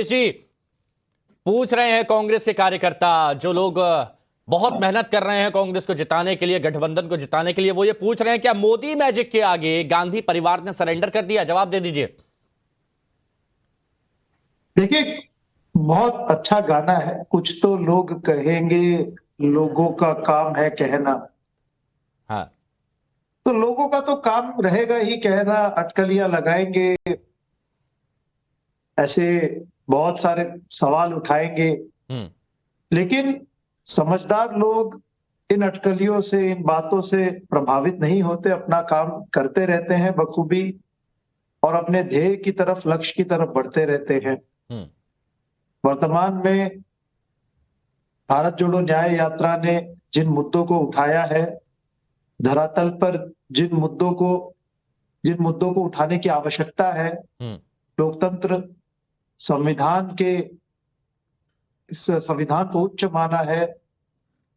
जी पूछ रहे हैं कांग्रेस के कार्यकर्ता जो लोग बहुत मेहनत कर रहे हैं कांग्रेस को जिताने के लिए, गठबंधन को जिताने के लिए, वो ये पूछ रहे हैं क्या मोदी मैजिक के आगे गांधी परिवार ने सरेंडर कर दिया? जवाब दे दीजिए। देखिए, बहुत अच्छा गाना है। कुछ तो लोग कहेंगे, लोगों का काम है कहना। हाँ, तो लोगों का तो काम रहेगा ही कहना, अटकलियां लगाएंगे, ऐसे बहुत सारे सवाल उठाएंगे। हम्म, लेकिन समझदार लोग इन अटकलियों से, इन बातों से प्रभावित नहीं होते, अपना काम करते रहते हैं बखूबी और अपने ध्येय की तरफ, लक्ष्य की तरफ बढ़ते रहते हैं। हम्म, वर्तमान में भारत जोड़ो न्याय यात्रा ने जिन मुद्दों को उठाया है, धरातल पर जिन मुद्दों को उठाने की आवश्यकता है, हम्म, लोकतंत्र, संविधान के इस संविधान को उच्च माना है,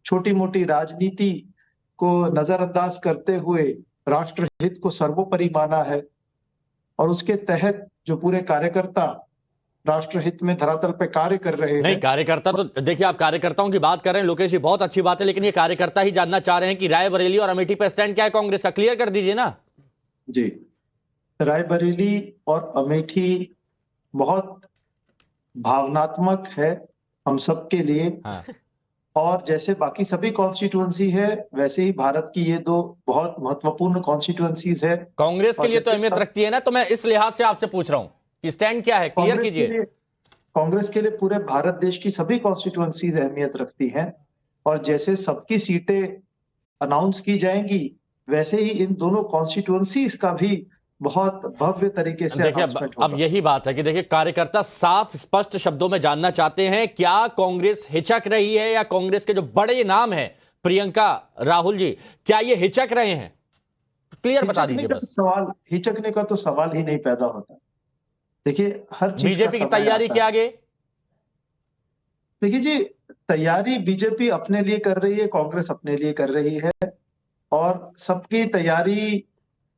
छोटी मोटी राजनीति को नजरअंदाज करते हुए राष्ट्रहित को सर्वोपरि माना है। और उसके तहत जो पूरे कार्यकर्ता राष्ट्रहित में धरातल पे कार्य कर रहे नहीं हैं। कार्यकर्ता तो देखिए, आप कार्यकर्ताओं की बात कर रहे हैं लोकेश जी, बहुत अच्छी बात है, लेकिन ये कार्यकर्ता ही जानना चाह रहे हैं कि रायबरेली और अमेठी पे स्टैंड क्या है कांग्रेस का, क्लियर कर दीजिए ना। जी, रायबरेली और अमेठी बहुत भावनात्मक है हम सबके लिए। हाँ, और जैसे बाकी सभी कॉन्स्टिट्यूएंसी है, वैसे ही भारत की ये दो बहुत महत्वपूर्ण कॉन्स्टिट्यूएंसीज है। कांग्रेस के और लिए तो जैसे अहमियत सब रखती है ना, तो मैं इस लिहाज से आपसे पूछ रहा हूं कि स्टैंड क्या है, क्लियर कांग्रेस के कीजिए। लिए कांग्रेस के लिए पूरे भारत देश की सभी कॉन्स्टिट्यूएंसीज अहमियत रखती हैं। और जैसे सबकी सीटें अनाउंस की जाएंगी, वैसे ही इन दोनों कॉन्स्टिट्यूएंसीज का भी बहुत भव्य तरीके से देखिए अनाउंसमेंट अब होगा। यही बात है कि देखिए कार्यकर्ता साफ स्पष्ट शब्दों में जानना चाहते हैं क्या कांग्रेस हिचक रही है, या कांग्रेस के जो बड़े नाम है प्रियंका, राहुल जी, क्या ये हिचक रहे हैं? क्लियर बता दीजिए बस। हिचकने का तो सवाल ही नहीं पैदा होता। देखिए, हर चीज का बीजेपी की समय तैयारी आता के है। आगे? देखिए जी, तैयारी बीजेपी अपने लिए कर रही है, कांग्रेस अपने लिए कर रही है, और सबकी तैयारी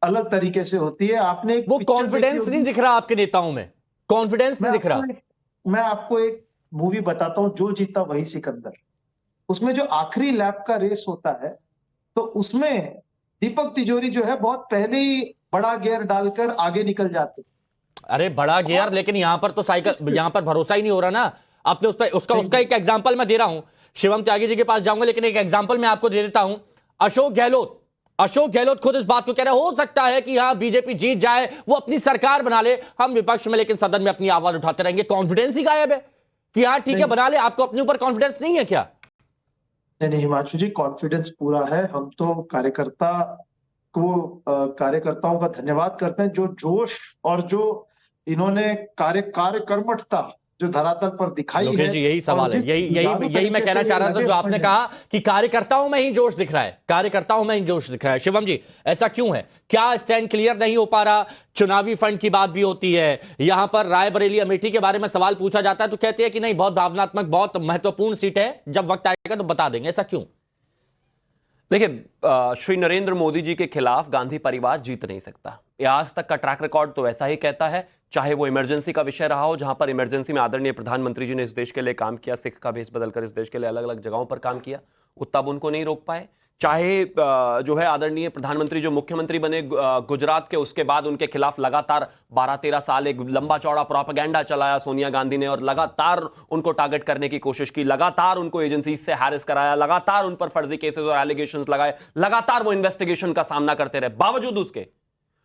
अलग तरीके से होती है। आपने एक वो पिक्चर देखी कॉन्फिडेंस नहीं होगी। दिख रहा आपके नेताओं में, कॉन्फिडेंस मैं नहीं दिख रहा। आपको एक मैं आपको एक मूवी बताता हूँ, जो जीता वही सिकंदर। उसमें जो आखिरी लैप का रेस होता है, तो उसमें दीपक तिजोरी जो है बहुत पहले ही बड़ा गियर डालकर आगे निकल जाते। अरे बड़ा गियर, और लेकिन यहां पर तो साइकिल, यहां पर भरोसा ही नहीं हो रहा ना। आपने उस पर उसका नहीं, उसका एक एग्जांपल मैं दे रहा हूं, शिवम त्यागी जी के पास जाऊंगा, लेकिन एक एग्जांपल मैं आपको दे देता हूं। अशोक गहलोत खुद इस बात को कह रहे हैं, हो सकता है कि हाँ बीजेपी जीत जाए, वो अपनी सरकार बना ले, हम विपक्ष में लेकिन सदन में अपनी आवाज उठाते रहेंगे। कॉन्फिडेंस ही गायब है कि हाँ ठीक है नहीं, बना ले। आपको अपने ऊपर कॉन्फिडेंस नहीं है क्या? नहीं हिमांशु जी, कॉन्फिडेंस पूरा है। हम तो कार्यकर्ताओं का धन्यवाद करते हैं, जो जोश और जो इन्होंने कार्य कर्मठता जो धरातल पर दिखाई लोकेश है, जी यही और सवाल है, जिस यही यही जुझारू यही मैं तरीके कहना से चाह ये रहा था, लगे जो हुए आपने हैं। कहा कि कार्यकर्ताओं में ही जोश दिख रहा है, कार्यकर्ताओं में ही जोश दिख रहा है। शिवम जी, ऐसा क्यों है? क्या स्टैंड क्लियर नहीं हो पा रहा? चुनावी फंड की बात भी होती है, यहां पर रायबरेली अमेठी के बारे में सवाल पूछा जाता है तो कहते हैं कि नहीं बहुत भावनात्मक, बहुत महत्वपूर्ण सीट है, जब वक्त आएगा तो बता देंगे। ऐसा क्यों? देखिए, श्री नरेंद्र मोदी जी के खिलाफ गांधी परिवार जीत नहीं सकता। ये आज तक का ट्रैक रिकॉर्ड तो ऐसा ही कहता है, चाहे वो इमरजेंसी का विषय रहा हो, जहां पर इमरजेंसी में आदरणीय प्रधानमंत्री जी ने इस देश के लिए काम किया, सिख का भेष बदलकर इस देश के लिए अलग अलग जगहों पर काम किया, वो तब उनको नहीं रोक पाए। चाहे जो है आदरणीय प्रधानमंत्री जो मुख्यमंत्री बने गुजरात के, उसके बाद उनके खिलाफ लगातार 12-13 साल एक लंबा चौड़ा प्रोपेगेंडा चलाया सोनिया गांधी ने, और लगातार उनको टारगेट करने की कोशिश की, लगातार उनको एजेंसी से हैरेस कराया, लगातार उन पर फर्जी केसेस और एलिगेशंस लगाए, लगातार वो इन्वेस्टिगेशन का सामना करते रहे। बावजूद उसके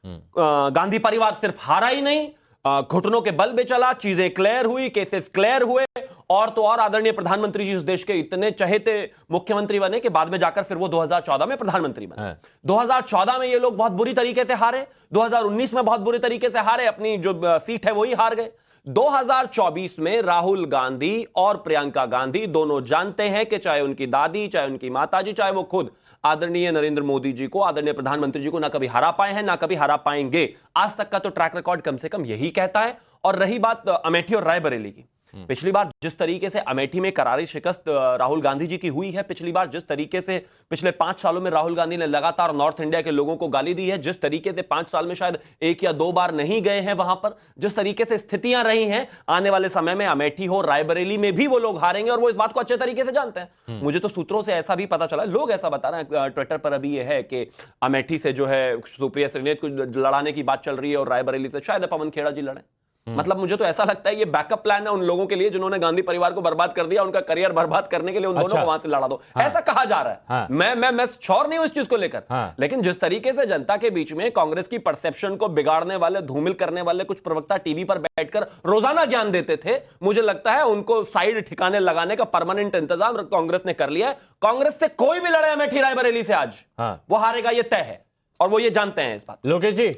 गांधी परिवार सिर्फ हारा ही नहीं, घुटनों के बल पे चला, चीजें क्लियर हुई, केसेस क्लियर हुए, और तो और आदरणीय प्रधानमंत्री जी इस देश के इतने चहेते मुख्यमंत्री बने कि बाद में जाकर फिर वो 2014 में प्रधानमंत्री बने। 2014 में ये लोग बहुत बुरी तरीके से हारे, 2019 में बहुत बुरी तरीके से हारे, अपनी जो सीट है वही हार गए। 2024 में राहुल गांधी और प्रियंका गांधी दोनों जानते हैं कि चाहे उनकी दादी, चाहे उनकी माताजी, चाहे वो खुद आदरणीय नरेंद्र मोदी जी को, आदरणीय प्रधानमंत्री जी को ना कभी हरा पाए हैं, ना कभी हरा पाएंगे। आज तक का तो ट्रैक रिकॉर्ड कम से कम यही कहता है। और रही बात अमेठी और रायबरेली की, पिछली बार जिस तरीके से अमेठी में करारी शिकस्त राहुल गांधी जी की हुई है, पिछली बार जिस तरीके से पिछले 5 सालों में राहुल गांधी ने लगातार नॉर्थ इंडिया के लोगों को गाली दी है, जिस तरीके से 5 साल में शायद 1 या 2 बार नहीं गए हैं वहां पर, जिस तरीके से स्थितियां रही हैं, आने वाले समय में अमेठी हो, रायबरेली में भी वो लोग हारेंगे और वो इस बात को अच्छे तरीके से जानते हैं। मुझे तो सूत्रों से ऐसा भी पता चला, लोग ऐसा बता रहे हैं ट्विटर पर अभी, ये है कि अमेठी से जो है सुप्रिया श्रीनेत को लड़ाने की बात चल रही है और रायबरेली से शायद पवन खेड़ा जी लड़े। मतलब मुझे तो ऐसा लगता है ये बैकअप प्लान है उन लोगों के लिए जिन्होंने गांधी परिवार को बर्बाद कर दिया, उनका करियर बर्बाद करने के लिए उन दोनों को वहां से लड़ा दो। हाँ। ऐसा कहा जा रहा है। हाँ। मैं श्योर नहीं हूं इस चीज को लेकर। हाँ। लेकिन जिस तरीके से जनता के बीच में कांग्रेस की परसेप्शन को बिगाड़ने वाले, धूमिल करने वाले कुछ प्रवक्ता टीवी पर बैठकर रोजाना ज्ञान देते थे, मुझे लगता है उनको साइड ठिकाने लगाने का परमानेंट इंतजाम कांग्रेस ने कर लिया है। कांग्रेस से कोई भी लड़े अमेठी रायबरेली से आज, वो हारेगा, ये तय है और वो ये जानते हैं इस बात। लोकेश जी,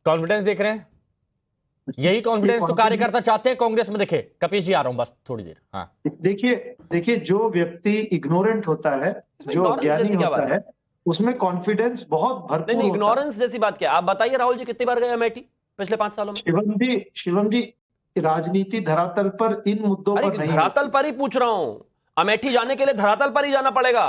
कॉन्फिडेंस देख रहे हैं? यही कॉन्फिडेंस तो कार्यकर्ता चाहते हैं कांग्रेस में। देखे कपीश जी, आ रहा हूं बस थोड़ी देर। हाँ, देखिए जो व्यक्ति इग्नोरेंट होता है, जो अज्ञानी होता है, उसमें कॉन्फिडेंस बहुत भरपूर नहीं, इग्नोरेंस जैसी बात क्या? आप बताइए राहुल जी कितनी बार गए अमेठी पिछले 5 सालों में? शिवम जी, राजनीति धरातल पर इन मुद्दों पर नहीं, धरातल पर ही पूछ रहा हूं। अमेठी जाने के लिए धरातल पर ही जाना पड़ेगा,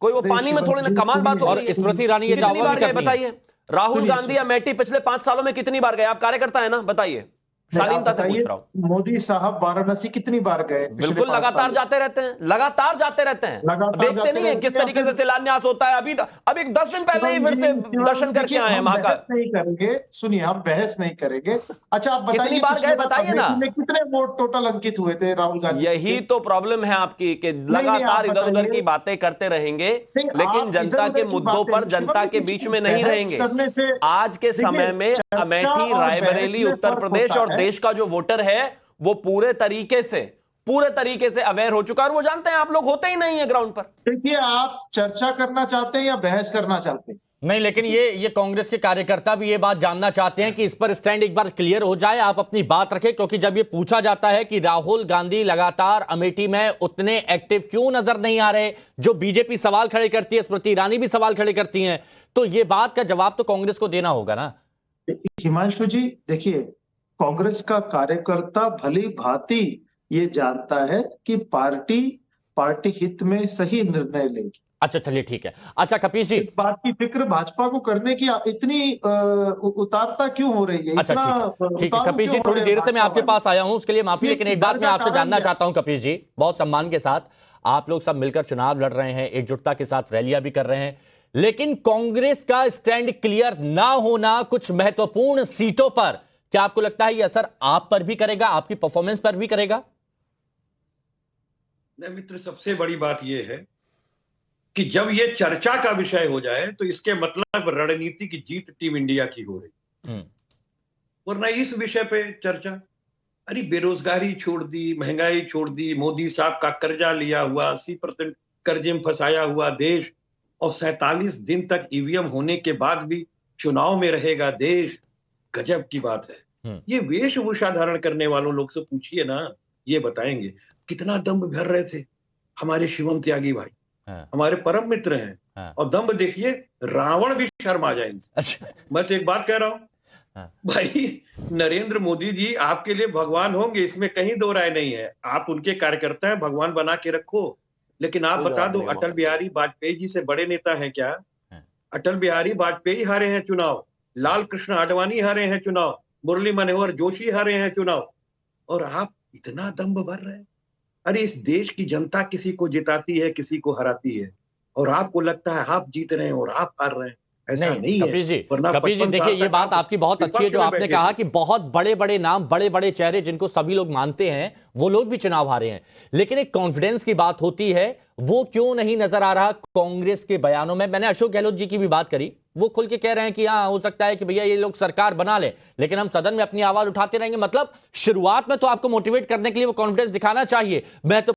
कोई वो पानी में थोड़ी ना कमाल बात हो रही है। स्मृति ईरानी ये दावा भी करती है। बताइए राहुल गांधी अमेठी पिछले 5 सालों में कितनी बार गए? आप कार्यकर्ता है ना, बताइए। शालीनता से पूछ रहा हूं। मोदी साहब वाराणसी कितनी बार गए? बिल्कुल, लगातार जाते रहते हैं, लगातार जाते रहते हैं। देखते नहीं है किस तरीके से शिलान्यास होता है? अभी 10 दिन पहले ही फिर से दर्शन करके आए हैं महाकाल। नहीं करेंगे, सुनिए, हम बहस नहीं करेंगे। अच्छा, आप बताइए कितनी बार गए, बताइए ना। कितने वोट टोटल अंकित हुए थे राहुल गांधी? यही तो प्रॉब्लम है आपकी कि लगातार इधर उधर की बातें करते रहेंगे, लेकिन जनता के मुद्दों पर जनता के बीच में नहीं रहेंगे। आज के समय में अमेठी, रायबरेली, उत्तर प्रदेश और देश का जो वोटर है वो पूरे तरीके से अवेयर हो चुका है और वो जानते हैं आप लोग होते ही नहीं है ग्राउंड पर। देखिए, आप चर्चा करना चाहते हैं या बहस करना चाहते हैं? नहीं, लेकिन ये कांग्रेस के कार्यकर्ता भी ये बात जानना चाहते हैं कि इस पर स्टैंड एक बार क्लियर हो जाए, आप अपनी बात रखें। क्योंकि जब ये पूछा जाता है कि राहुल गांधी लगातार अमेठी में उतने एक्टिव क्यों नजर नहीं आ रहे, जो बीजेपी सवाल खड़े करती है, स्मृति ईरानी भी सवाल खड़े करती हैं, तो ये बात का जवाब तो कांग्रेस को देना होगा ना। हिमांशु जी, देखिए, कांग्रेस का कार्यकर्ता भली भांति ये जानता है कि पार्टी हित में सही निर्णय लेगी। अच्छा, चलिए ठीक है। अच्छा कपीश जी, इस बात की फिक्र भाजपा को करने की इतनी उतारता क्यों हो रही है? अच्छा ठीक है कपीश जी, थोड़ी देर से मैं आपके पास आया हूं, उसके लिए माफी। लेकिन एक बात मैं आपसे जानना चाहता हूं कपीश जी, बहुत सम्मान के साथ, आप लोग सब मिलकर चुनाव लड़ रहे हैं, एकजुटता के साथ रैलियां भी कर रहे हैं, लेकिन कांग्रेस का स्टैंड क्लियर ना होना कुछ महत्वपूर्ण सीटों पर, क्या आपको लगता है ये असर आप पर भी करेगा, आपकी परफॉर्मेंस पर भी करेगा? नहीं मित्र, सबसे बड़ी बात यह है कि जब ये चर्चा का विषय हो जाए तो इसके मतलब रणनीति की जीत टीम इंडिया की हो रही, वरना इस विषय पे चर्चा, अरे बेरोजगारी छोड़ दी, महंगाई छोड़ दी, मोदी साहब का कर्जा लिया हुआ, 80% कर्जे में फंसाया हुआ देश, और 47 दिन तक ईवीएम होने के बाद भी चुनाव में रहेगा देश, गजब की बात है। ये वेशभूषा धारण करने वालों लोग से पूछिए ना, ये बताएंगे कितना दम्भ भर रहे थे हमारे शिवम त्यागी भाई। हमारे परम मित्र हैं। और दम्भ देखिए, रावण भी शर्मा जाए इनसे। अच्छा। मैं तो एक बात कह रहा हूं भाई, नरेंद्र मोदी जी आपके लिए भगवान होंगे, इसमें कहीं दो राय नहीं है। आप उनके कार्यकर्ता हैं, भगवान बना के रखो, लेकिन आप बता दो, अटल बिहारी वाजपेयी जी से बड़े नेता हैं क्या? अटल बिहारी वाजपेयी हारे हैं चुनाव, लाल कृष्ण आडवाणी हारे हैं चुनाव, मुरली मनोहर जोशी हारे हैं चुनाव, और आप इतना दम्भ भर रहे हैं। अरे इस देश की जनता किसी को जिताती है, किसी को हराती है, और आपको लगता है आप जीत रहे हैं और आप हार रहे हैं। ऐसा नहीं है। कपीश जी देखिए, ये बात आपकी बहुत अच्छी है जो आपने कहा कि बहुत बड़े बड़े नाम, बड़े बड़े चेहरे जिनको सभी लोग मानते हैं, वो लोग भी चुनाव हारे हैं, लेकिन एक कॉन्फिडेंस की बात होती है, वो क्यों नहीं नजर आ रहा कांग्रेस के बयानों में? मैंने अशोक गहलोत जी की भी बात करी, वो खुल के कह रहे हैं कि हाँ हो सकता है कि भैया ये लोग सरकार बना ले, लेकिन हम सदन में अपनी आवाज उठाते रहेंगे। मतलब शुरुआत में तो आपको मोटिवेट करने के लिए वो कॉन्फिडेंस दिखाना चाहिए। मैं तो